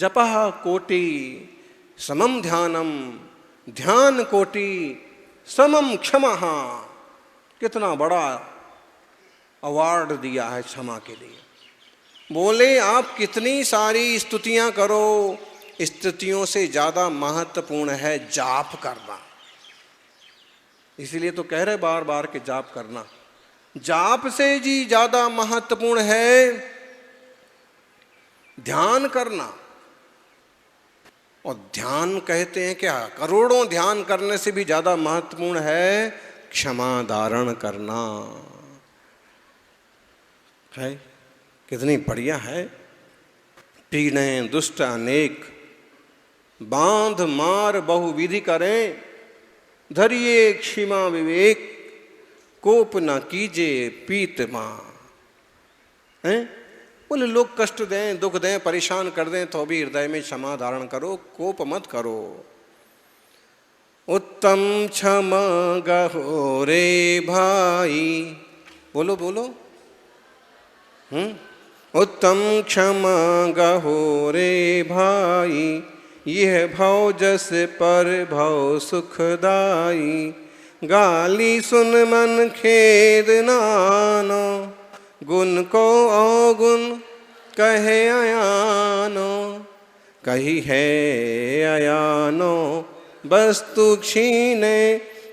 जपः कोटि समम ध्यानम, ध्यान कोटि समम क्षमा। कितना बड़ा अवार्ड दिया है क्षमा के लिए। बोले आप कितनी सारी स्तुतियां करो, स्तुतियों से ज्यादा महत्वपूर्ण है जाप करना। इसीलिए तो कह रहे बार बार के जाप करना। जाप से जी ज्यादा महत्वपूर्ण है ध्यान करना। और ध्यान कहते हैं क्या, करोड़ों ध्यान करने से भी ज्यादा महत्वपूर्ण है क्षमा धारण करना। है कितनी बढ़िया है। पीड़ें दुष्ट अनेक, बांध मार बहुविधि करें, धरिए क्षमा विवेक, कोप न कीजे पीत मां। हैं बोले लोग कष्ट दें, दुख दें, परेशान कर दें तो भी हृदय में क्षमा धारण करो, कोप मत करो। उत्तम क्षमा गहो रे भाई, बोलो बोलो। उत्तम क्षमा गहो रे भाई, यह भव जस पर भव सुखदाई। गाली सुन मन खेद नानो, गुण को अवगुण कहे अयानो। कही है अयानो वस्तु क्षीणे,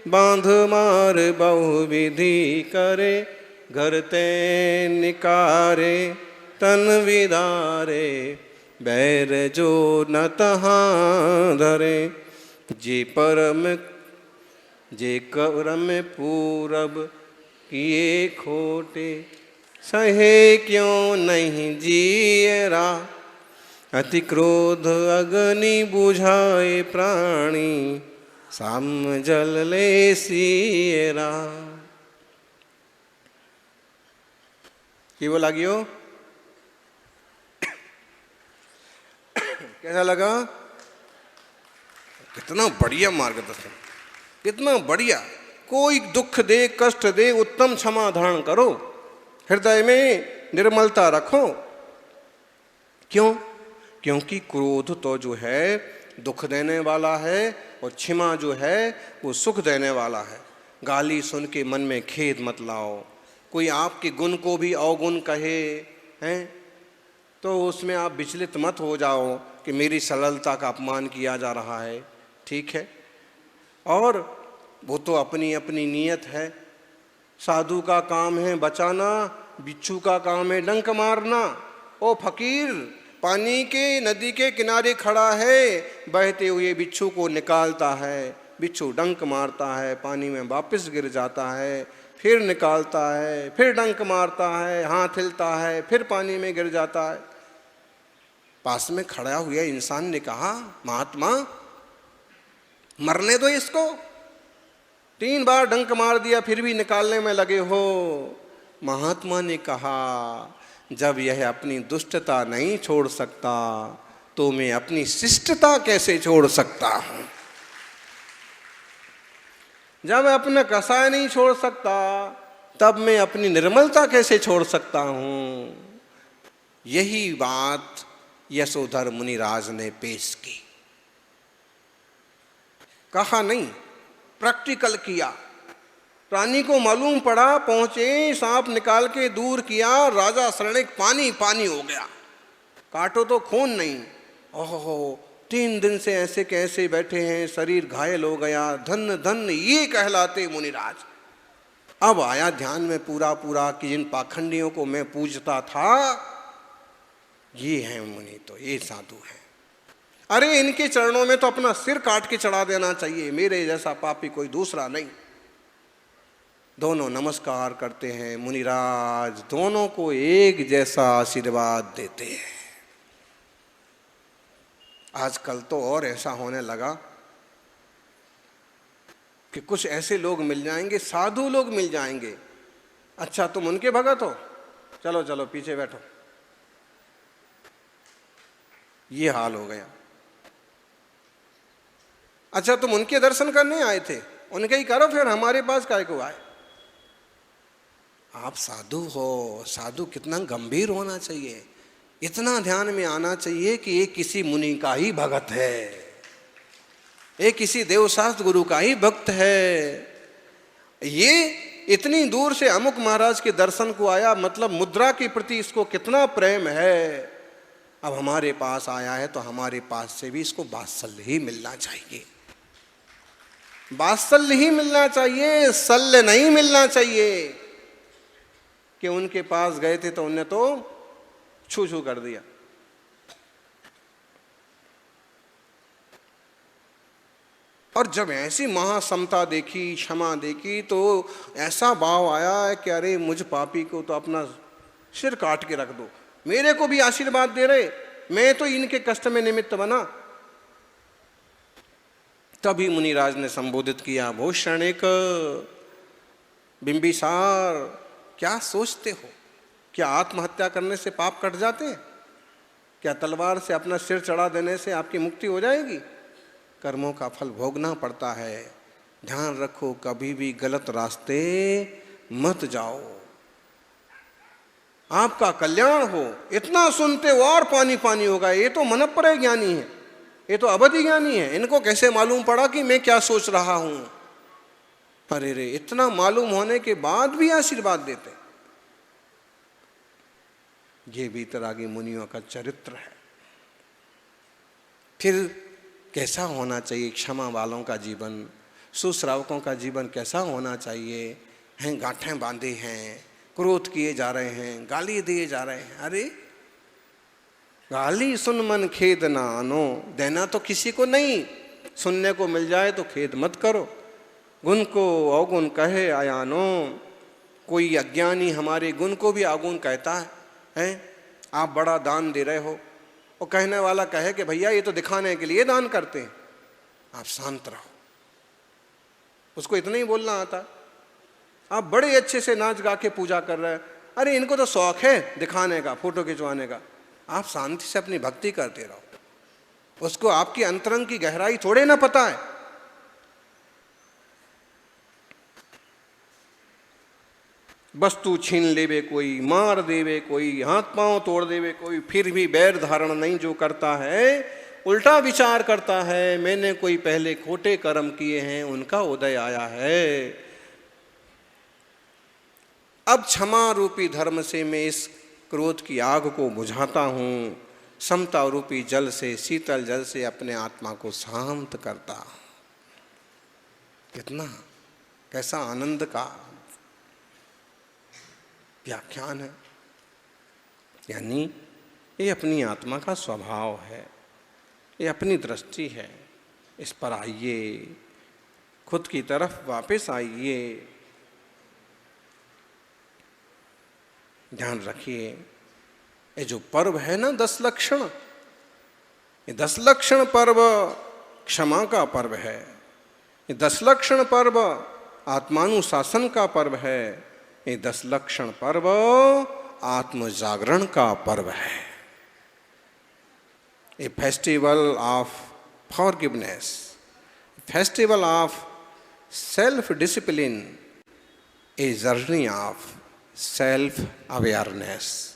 बांध मार बहुविधि करे। घर ते निकारे तन विदारे, बैर जो न तहाँ धरे। जे परम जे करम पूरब किए खोटे, सहे क्यों नहीं जियरा। अति क्रोध अग्नि बुझाए प्राणी, साम जल ले सियरा। केवल लागियो कैसा लगा? कितना बढ़िया मार्गदर्शन, कितना बढ़िया। कोई दुख दे, कष्ट दे, उत्तम क्षमा धारण करो, हृदय में निर्मलता रखो। क्यों? क्योंकि क्रोध तो जो है दुख देने वाला है और क्षमा जो है वो सुख देने वाला है। गाली सुन के मन में खेद मत लाओ। कोई आपके गुण को भी अवगुण कहे हैं तो उसमें आप विचलित मत हो जाओ कि मेरी सरलता का अपमान किया जा रहा है। ठीक है, और वो तो अपनी अपनी नीयत है। साधु का काम है बचाना, बिच्छू का काम है डंक मारना। ओ फकीर, पानी के नदी के किनारे खड़ा है, बहते हुए बिच्छू को निकालता है। बिच्छू डंक मारता है, पानी में वापस गिर जाता है, फिर निकालता है, फिर डंक मारता है, हाथ हिलता है, फिर पानी में गिर जाता है। पास में खड़ा हुआ इंसान ने कहा, महात्मा मरने दो इसको, 3 बार डंक मार दिया फिर भी निकालने में लगे हो। महात्मा ने कहा, जब यह अपनी दुष्टता नहीं छोड़ सकता तो मैं अपनी शिष्टता कैसे छोड़ सकता हूं। जब मैं अपना कसाय नहीं छोड़ सकता तब मैं अपनी निर्मलता कैसे छोड़ सकता हूं। यही बात यशोधर मुनिराज ने पेश की। कहा नहीं, प्रैक्टिकल किया। रानी को मालूम पड़ा, पहुंचे, सांप निकाल के दूर किया, राजा शरणिक पानी पानी हो गया। काटो तो खून नहीं। ओहो, 3 दिन से ऐसे कैसे बैठे हैं, शरीर घायल हो गया। धन्य धन्य ये कहलाते मुनिराज। अब आया ध्यान में पूरा पूरा कि जिन पाखंडियों को मैं पूजता था ये हैं मुनि, तो ये साधु हैं। अरे इनके चरणों में तो अपना सिर काट के चढ़ा देना चाहिए, मेरे जैसा पापी कोई दूसरा नहीं। दोनों नमस्कार करते हैं। मुनिराज दोनों को एक जैसा आशीर्वाद देते हैं। आजकल तो और ऐसा होने लगा कि कुछ ऐसे लोग मिल जाएंगे, साधु लोग मिल जाएंगे। अच्छा तुम उनके भगत हो, चलो चलो पीछे बैठो। ये हाल हो गया। अच्छा तुम उनके दर्शन करने आए थे, उनके ही करो, फिर हमारे पास काहे को आए। आप साधु हो, साधु कितना गंभीर होना चाहिए। इतना ध्यान में आना चाहिए कि ये किसी मुनि का ही भगत है, ये किसी देवशास्त्र गुरु का ही भक्त है। ये इतनी दूर से अमुक महाराज के दर्शन को आया, मतलब मुद्रा के प्रति इसको कितना प्रेम है। अब हमारे पास आया है तो हमारे पास से भी इसको वात्सल्य ही मिलना चाहिए, वात्सल्य ही मिलना चाहिए, शल्य नहीं मिलना चाहिए कि उनके पास गए थे तो उन्हें तो छू छू कर दिया। और जब ऐसी महासमता देखी, क्षमा देखी, तो ऐसा भाव आया है कि अरे मुझ पापी को तो अपना सिर काट के रख दो, मेरे को भी आशीर्वाद दे रहे, मैं तो इनके कष्ट में निमित्त बना। तभी मुनिराज ने संबोधित किया, भूषणिक बिंबिसार, क्या सोचते हो? क्या आत्महत्या करने से पाप कट जाते हैं? क्या तलवार से अपना सिर चढ़ा देने से आपकी मुक्ति हो जाएगी? कर्मों का फल भोगना पड़ता है। ध्यान रखो, कभी भी गलत रास्ते मत जाओ, आपका कल्याण हो। इतना सुनते हो और पानी पानी होगा। ये तो मनपरय ज्ञानी है, ये तो अवधि ज्ञानी है, इनको कैसे मालूम पड़ा कि मैं क्या सोच रहा हूं? अरे रे, इतना मालूम होने के बाद भी आशीर्वाद देते। ये वीतरागी मुनियों का चरित्र है। फिर कैसा होना चाहिए क्षमा वालों का जीवन, सुश्रावकों का जीवन कैसा होना चाहिए? हैं गांठें बांधे हैं, क्रोध किए जा रहे हैं, गाली दिए जा रहे हैं। अरे गाली सुन मन खेद ना आनो, देना तो किसी को नहीं, सुनने को मिल जाए तो खेद मत करो। गुण को अवगुण कहे आयानो, कोई अज्ञानी हमारे गुण को भी अवगुण कहता है। आप बड़ा दान दे रहे हो और कहने वाला कहे कि भैया ये तो दिखाने के लिए दान करते हैं, आप शांत रहो। उसको इतना ही बोलना आता। आप बड़े अच्छे से नाच गा के पूजा कर रहे हैं, अरे इनको तो शौक है दिखाने का, फोटो खिंचवाने का। आप शांति से अपनी भक्ति करते रहो। उसको आपकी अंतरंग की गहराई थोड़े ना पता है। वस्तु छीन लेवे कोई, मार देवे कोई, हाथ पांव तोड़ देवे कोई, फिर भी बैर धारण नहीं जो करता है, उल्टा विचार करता है, मैंने कोई पहले खोटे कर्म किए हैं, उनका उदय आया है। अब क्षमा रूपी धर्म से मैं इस क्रोध की आग को बुझाता हूं, समता रूपी जल से, शीतल जल से अपने आत्मा को शांत करता। कितना, कैसा आनंद का व्याख्यान है। यानी ये अपनी आत्मा का स्वभाव है, ये अपनी दृष्टि है। इस पर आइए, खुद की तरफ वापस आइए। ध्यान रखिए, ये जो पर्व है ना 10 लक्षण, ये 10 लक्षण पर्व क्षमा का पर्व है। ये 10 लक्षण पर्व आत्मानुशासन का पर्व है। ये 10 लक्षण पर्व आत्म जागरण का पर्व है। ए festival of forgiveness, festival of self discipline, a journey of self awareness.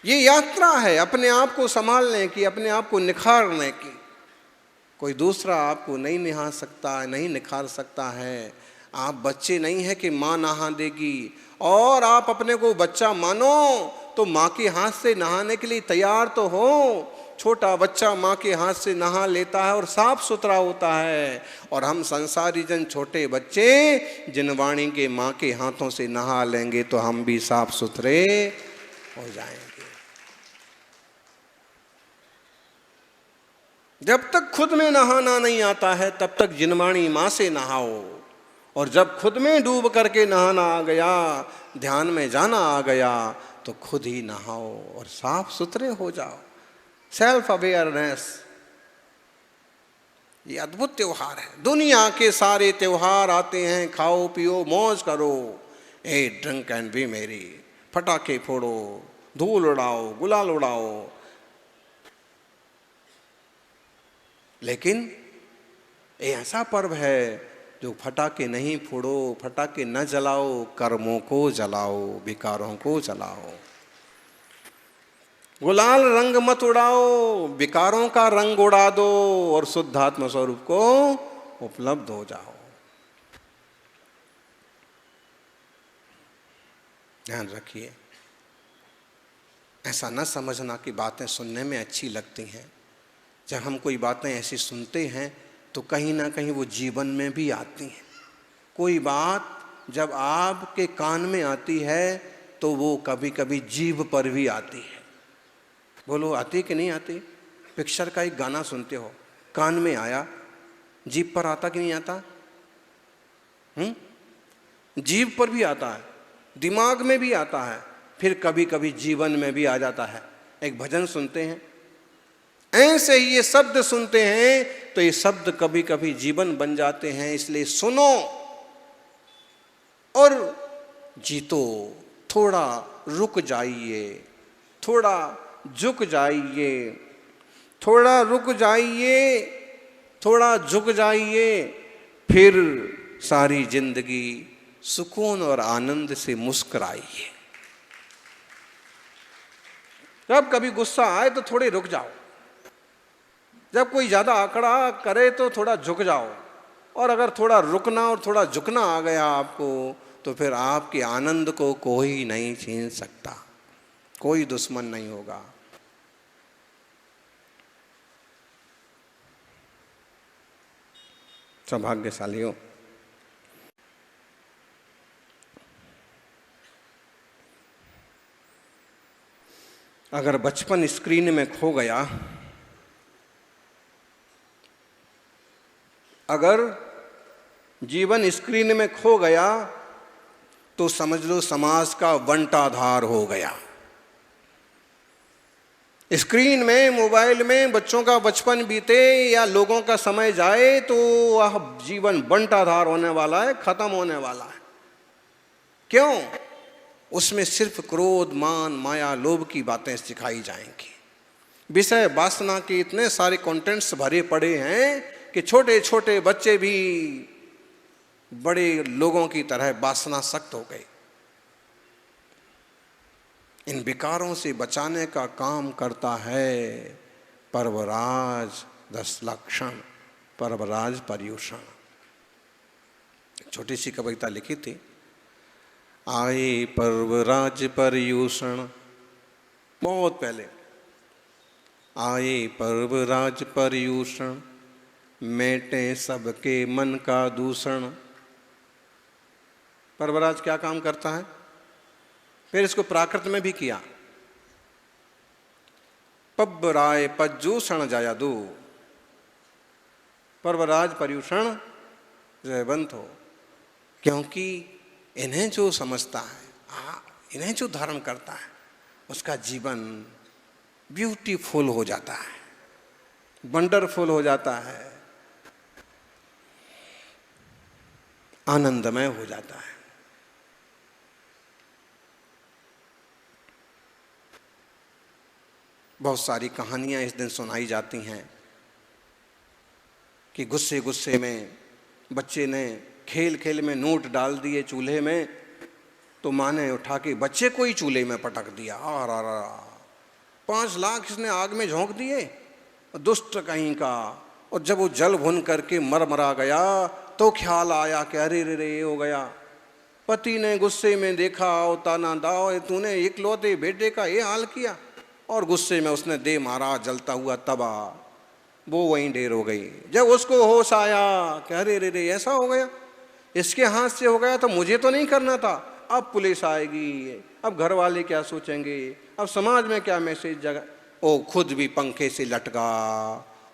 ये यात्रा है अपने आप को संभालने की, अपने आप को निखारने की। कोई दूसरा आपको नहीं निहार सकता है, नहीं निखार सकता है। आप बच्चे नहीं है कि माँ नहा देगी, और आप अपने को बच्चा मानो तो माँ के हाथ से नहाने के लिए तैयार तो हो। छोटा बच्चा माँ के हाथ से नहा लेता है और साफ सुथरा होता है। और हम संसारी जन छोटे बच्चे जिन वाणी के माँ के हाथों से नहा लेंगे तो हम भी साफ सुथरे हो जाएंगे। जब तक खुद में नहाना नहीं आता है तब तक जिनवाणी माँ से नहाओ, और जब खुद में डूब करके नहाना आ गया, ध्यान में जाना आ गया, तो खुद ही नहाओ और साफ सुथरे हो जाओ। सेल्फ अवेयरनेस, ये अद्भुत त्योहार है। दुनिया के सारे त्योहार आते हैं, खाओ पियो मौज करो, ए ड्रिंक एंड बी मेरी, फटाके फोड़ो, धूल उड़ाओ, गुलाल उड़ाओ। लेकिन ये ऐसा पर्व है जो फटाके नहीं फोड़ो, फटाके न जलाओ, कर्मों को जलाओ, विकारों को जलाओ। गुलाल रंग मत उड़ाओ, विकारों का रंग उड़ा दो और शुद्ध आत्म स्वरूप को उपलब्ध हो जाओ। ध्यान रखिए, ऐसा न समझना कि बातें सुनने में अच्छी लगती हैं। जब हम कोई बातें ऐसी सुनते हैं तो कहीं ना कहीं वो जीवन में भी आती हैं। कोई बात जब आपके कान में आती है तो वो कभी कभी जीभ पर भी आती है। बोलो आती कि नहीं आती? पिक्चर का एक गाना सुनते हो, कान में आया, जीभ पर आता कि नहीं आता? जीभ पर भी आता है, दिमाग में भी आता है, फिर कभी कभी जीवन में भी आ जाता है। एक भजन सुनते हैं, ऐसे ही ये शब्द सुनते हैं तो ये शब्द कभी कभी जीवन बन जाते हैं। इसलिए सुनो और जीतो। थोड़ा रुक जाइए, थोड़ा झुक जाइए, थोड़ा रुक जाइए, थोड़ा झुक जाइए, फिर सारी जिंदगी सुकून और आनंद से मुस्कुराइए। जब कभी गुस्सा आए तो थोड़े रुक जाओ, जब कोई ज्यादा आंकड़ा करे तो थोड़ा झुक जाओ, और अगर थोड़ा रुकना और थोड़ा झुकना आ गया आपको तो फिर आपके आनंद को कोई नहीं छीन सकता, कोई दुश्मन नहीं होगा। सौभाग्यशाली हो। अगर बचपन स्क्रीन में खो गया, अगर जीवन स्क्रीन में खो गया तो समझ लो समाज का बंटाधार हो गया। स्क्रीन में, मोबाइल में बच्चों का बचपन बीते या लोगों का समय जाए तो वह जीवन बंटाधार होने वाला है, खत्म होने वाला है। क्यों? उसमें सिर्फ क्रोध, मान, माया, लोभ की बातें सिखाई जाएंगी। विषय वासना के इतने सारे कंटेंट्स भरे पड़े हैं कि छोटे छोटे बच्चे भी बड़े लोगों की तरह वासना सक्त हो गए। इन विकारों से बचाने का काम करता है पर्वराज 10 लक्षण, पर्वराज पर्यूषण। छोटी सी कविता लिखी थी, आए पर्वराज पर्यूषण, बहुत पहले। आए पर्वराज पर्यूषण, मेटे सबके मन का दूषण। पर्वराज क्या काम करता है? फिर इसको प्राकृत में भी किया, पब्बराय पज्जूषण जायादू, पर्वराज पर्यूषण जयवंत हो। क्योंकि इन्हें जो समझता है, इन्हें जो धारण करता है, उसका जीवन ब्यूटीफुल हो जाता है, वंडरफुल हो जाता है, आनंदमय हो जाता है। बहुत सारी कहानियां इस दिन सुनाई जाती हैं कि गुस्से गुस्से में बच्चे ने खेल खेल में नोट डाल दिए चूल्हे में, तो माँ ने उठा के बच्चे को ही चूल्हे में पटक दिया। और 5 लाख इसने आग में झोंक दिए, दुष्ट कहीं का। और जब वो जल भुन करके मरा गया तो ख्याल आया कि अरे रे रे ये हो गया। पति ने गुस्से में देखा, ओ ताना दाओ, तूने इकलौते बेटे का ये हाल किया। और गुस्से में उसने दे मारा, जलता हुआ तवा, वो वहीं ढेर हो गई। जब उसको होश आया कि अरे रे रे ऐसा हो गया, इसके हाथ से हो गया तो मुझे तो नहीं करना था। अब पुलिस आएगी, अब घर वाले क्या सोचेंगे, अब समाज में क्या मैसेज जगा। ओ खुद भी पंखे से लटका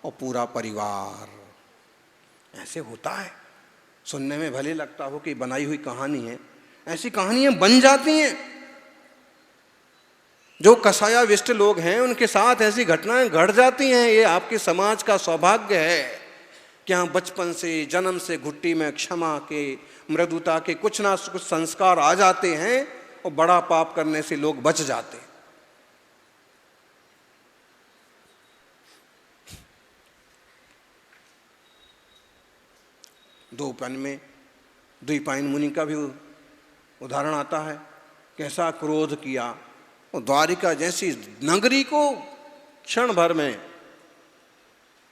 और पूरा परिवार। ऐसे होता है। सुनने में भले लगता हो कि बनाई हुई कहानी है, ऐसी कहानियां बन जाती हैं। जो कसायाविष्ट लोग हैं उनके साथ ऐसी घटनाएं घट जाती हैं। ये आपके समाज का सौभाग्य है कि यहाँ बचपन से, जन्म से घुट्टी में क्षमा के, मृदुता के कुछ ना कुछ संस्कार आ जाते हैं और बड़ा पाप करने से लोग बच जाते हैं। 2 में द्विपायन मुनि का भी उदाहरण आता है, कैसा क्रोध किया। वो द्वारिका जैसी नगरी को क्षण भर में,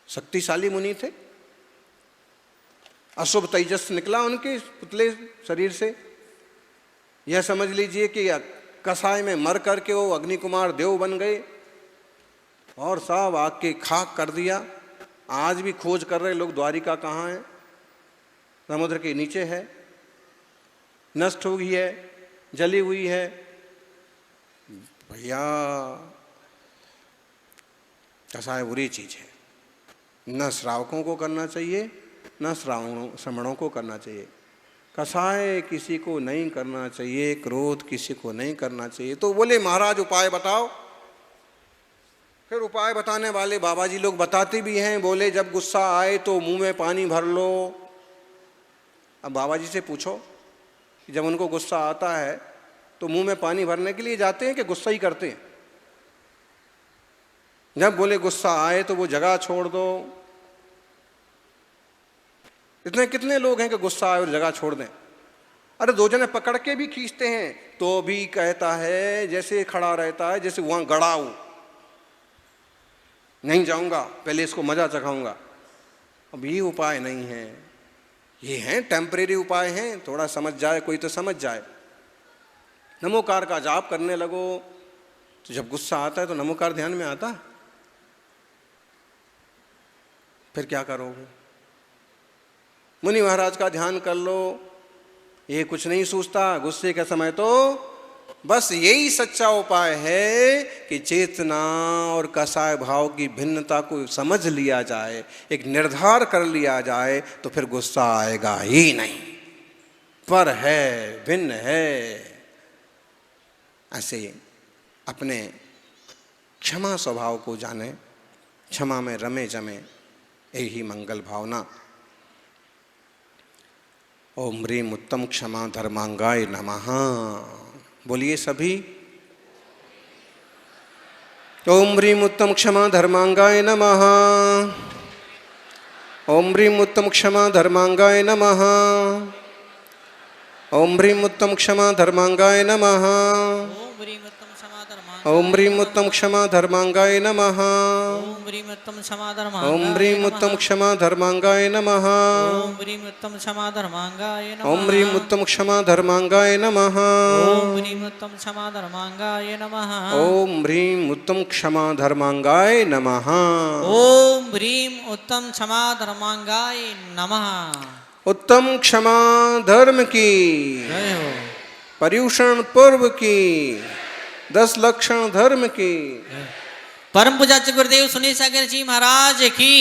शक्तिशाली मुनि थे, अशुभ तेजस निकला उनके पुतले शरीर से। यह समझ लीजिए कि कसाय में मर करके वो अग्नि कुमार देव बन गए और सब आग के खाक कर दिया। आज भी खोज कर रहे लोग द्वारिका कहाँ है, समुद्र के नीचे है, नष्ट हो गई है, जली हुई है। भैया कसाय बुरी चीज है, न श्रावकों को करना चाहिए न श्रमणों को करना चाहिए। कसाय किसी को नहीं करना चाहिए, क्रोध किसी को नहीं करना चाहिए। तो बोले महाराज उपाय बताओ। फिर उपाय बताने वाले बाबा जी लोग बताते भी हैं, बोले जब गुस्सा आए तो मुंह में पानी भर लो। अब बाबा जी से पूछो कि जब उनको गुस्सा आता है तो मुंह में पानी भरने के लिए जाते हैं कि गुस्सा ही करते हैं? जब बोले गुस्सा आए तो वो जगह छोड़ दो। इतने कितने लोग हैं कि गुस्सा आए और जगह छोड़ दें? अरे 2 जने पकड़ के भी खींचते हैं तो भी कहता है, जैसे खड़ा रहता है जैसे वहां गड़ा हूं, नहीं जाऊंगा, पहले इसको मजा चखाऊंगा। अब ये उपाय नहीं है, ये हैं टेम्परेरी उपाय हैं। थोड़ा समझ जाए कोई तो समझ जाए। नमोकार का जाप करने लगो तो जब गुस्सा आता है तो नमोकार ध्यान में आता है। फिर क्या करोगे? मुनि महाराज का ध्यान कर लो, ये कुछ नहीं सोचता गुस्से के समय। तो बस यही सच्चा उपाय है कि चेतना और कसाय भाव की भिन्नता को समझ लिया जाए, एक निर्धार कर लिया जाए, तो फिर गुस्सा आएगा ही नहीं। पर है, भिन्न है। ऐसे अपने क्षमा स्वभाव को जाने, क्षमा में रमे जमे, यही मंगल भावना। ओम ह्रीम उत्तम क्षमा धर्मांगाय नमः। बोलिए सभी। ओम ह्रीम उत्तम क्षमा धर्मांगाय नमः। ओम ह्रीम उत्तम क्षमा धर्मांगाय नमः। ओम ह्रीम उत्तम क्षमा धर्मांगाय नमः। ओम ह्रीम उत्तम क्षमा धर्मांगाय नमः। ओम ह्रीम उत्तम क्षमा धर्मांगाय ओम ह्रीम उत्तम क्षमा धर्मांगाय नमः। ओम ह्रीम उत्तम क्षमा धर्मांगाय नमः। ओम ह्रीम उत्तम क्षमा धर्मांगाय नमः। ओम ह्रीम उत्तम क्षमा धर्मांगाय नमः। ओम ह्रीम उत्तम क्षमा धर्मांगाय नमः। ओम ह्रीम उत्तम क्षमा धर्मांगाय नमः। उत्तम क्षमा धर्म की, जय हो। पर्युषण पर्व की, 10 लक्षण धर्म की। परम पूज्य गुरुदेव सुनील सागर जी महाराज की।